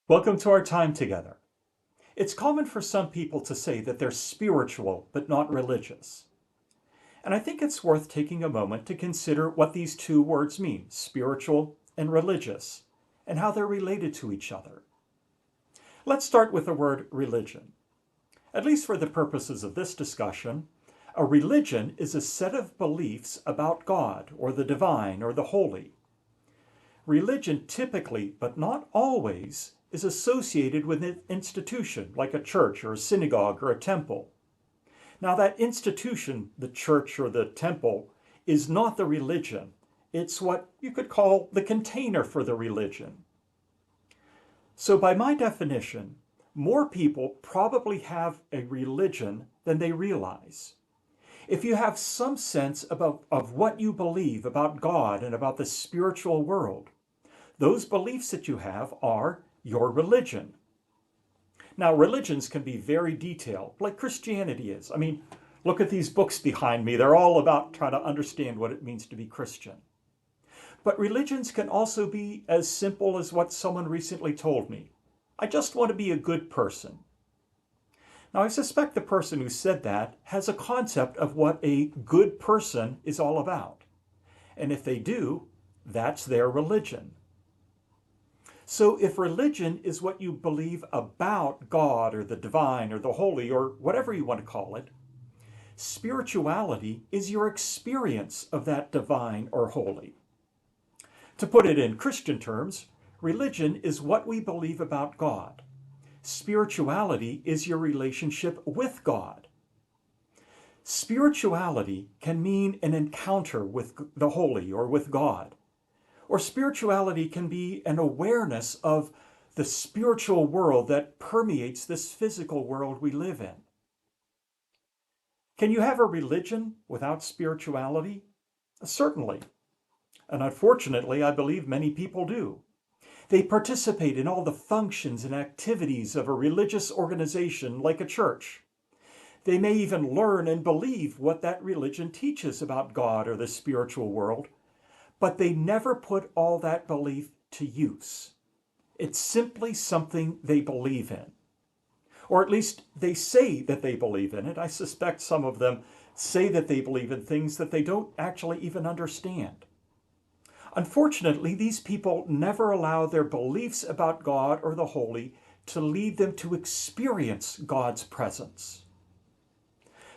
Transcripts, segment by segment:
Welcome to our time together. It's common for some people to say that they're spiritual but not religious. And I think it's worth taking a moment to consider what these two words mean, spiritual and religious, and how they're related to each other. Let's start with the word religion. At least for the purposes of this discussion, a religion is a set of beliefs about God or the divine or the holy. Religion typically, but not always, is associated with an institution like a church or a synagogue or a temple. Now, that institution, the church or the temple, is not the religion. It's what you could call the container for the religion. So, by my definition, more people probably have a religion than they realize. If you have some sense of what you believe about God and about the spiritual world, those beliefs that you have are your religion. Now, religions can be very detailed, like Christianity is. I mean, look at these books behind me. They're all about trying to understand what it means to be Christian. But religions can also be as simple as what someone recently told me. I just want to be a good person. Now, I suspect the person who said that has a concept of what a good person is all about. And if they do, that's their religion. So if religion is what you believe about God or the divine or the holy or whatever you want to call it, spirituality is your experience of that divine or holy. To put it in Christian terms, religion is what we believe about God. Spirituality is your relationship with God. Spirituality can mean an encounter with the holy or with God. Or spirituality can be an awareness of the spiritual world that permeates this physical world we live in. Can you have a religion without spirituality? Certainly. And unfortunately, I believe many people do. They participate in all the functions and activities of a religious organization like a church. They may even learn and believe what that religion teaches about God or the spiritual world, but they never put all that belief to use. It's simply something they believe in. Or at least they say that they believe in it. I suspect some of them say that they believe in things that they don't actually even understand. Unfortunately, these people never allow their beliefs about God or the holy to lead them to experience God's presence.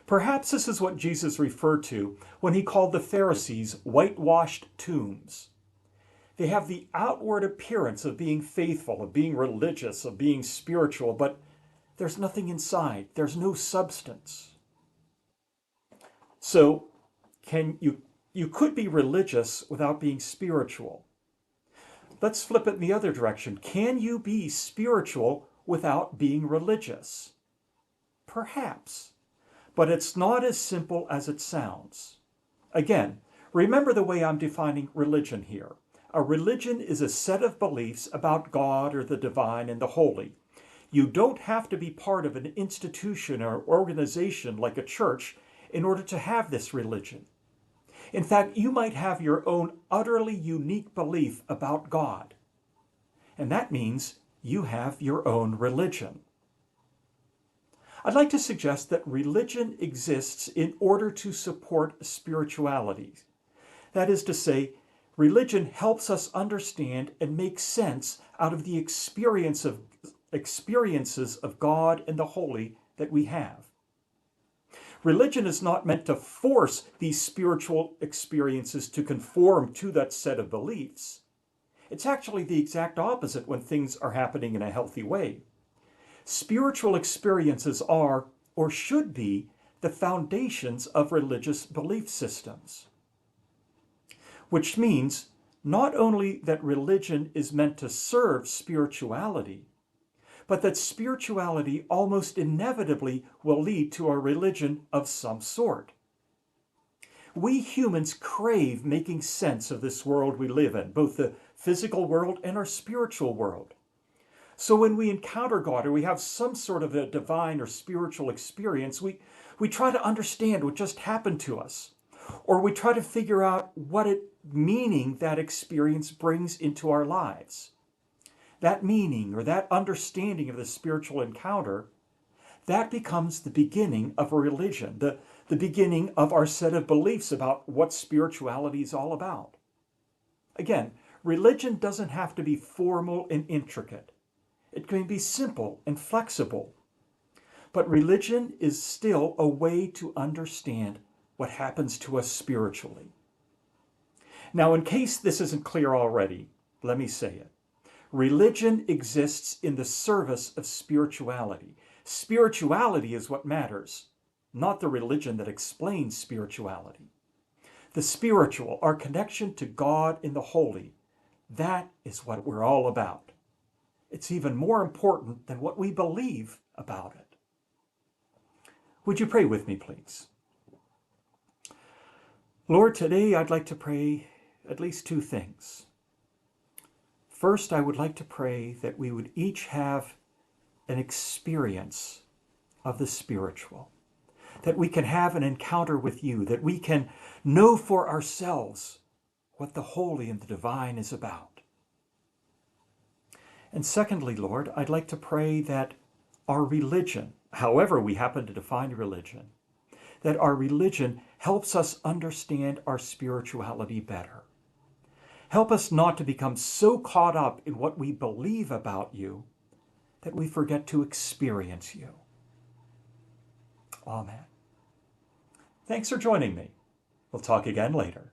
Perhaps this is what Jesus referred to when he called the Pharisees whitewashed tombs. They have the outward appearance of being faithful, of being religious, of being spiritual, but there's nothing inside. There's no substance. So you could be religious without being spiritual. Let's flip it in the other direction. Can you be spiritual without being religious? Perhaps. But it's not as simple as it sounds. Again, remember the way I'm defining religion here. A religion is a set of beliefs about God or the divine and the holy. You don't have to be part of an institution or organization like a church in order to have this religion. In fact, you might have your own utterly unique belief about God. And that means you have your own religion. I'd like to suggest that religion exists in order to support spirituality. That is to say, religion helps us understand and make sense out of the experiences of God and the holy that we have. Religion is not meant to force these spiritual experiences to conform to that set of beliefs. It's actually the exact opposite when things are happening in a healthy way. Spiritual experiences are, or should be, the foundations of religious belief systems. Which means not only that religion is meant to serve spirituality, but that spirituality almost inevitably will lead to a religion of some sort. We humans crave making sense of this world we live in, both the physical world and our spiritual world. So when we encounter God or we have some sort of a divine or spiritual experience, we try to understand what just happened to us. Or we try to figure out what meaning that experience brings into our lives. that meaning or that understanding of the spiritual encounter, that becomes the beginning of a religion, the beginning of our set of beliefs about what spirituality is all about. Again, religion doesn't have to be formal and intricate. It can be simple and flexible. But religion is still a way to understand what happens to us spiritually. Now, in case this isn't clear already, let me say it. Religion exists in the service of spirituality. Spirituality is what matters, not the religion that explains spirituality. The spiritual, our connection to God in the holy, that is what we're all about. It's even more important than what we believe about it. Would you pray with me, please? Lord, today I'd like to pray at least two things. First, I would like to pray that we would each have an experience of the spiritual, that we can have an encounter with you, that we can know for ourselves what the holy and the divine is about. And secondly, Lord, I'd like to pray that our religion, however we happen to define religion, that our religion helps us understand our spirituality better. Help us not to become so caught up in what we believe about you that we forget to experience you. Amen. Thanks for joining me. We'll talk again later.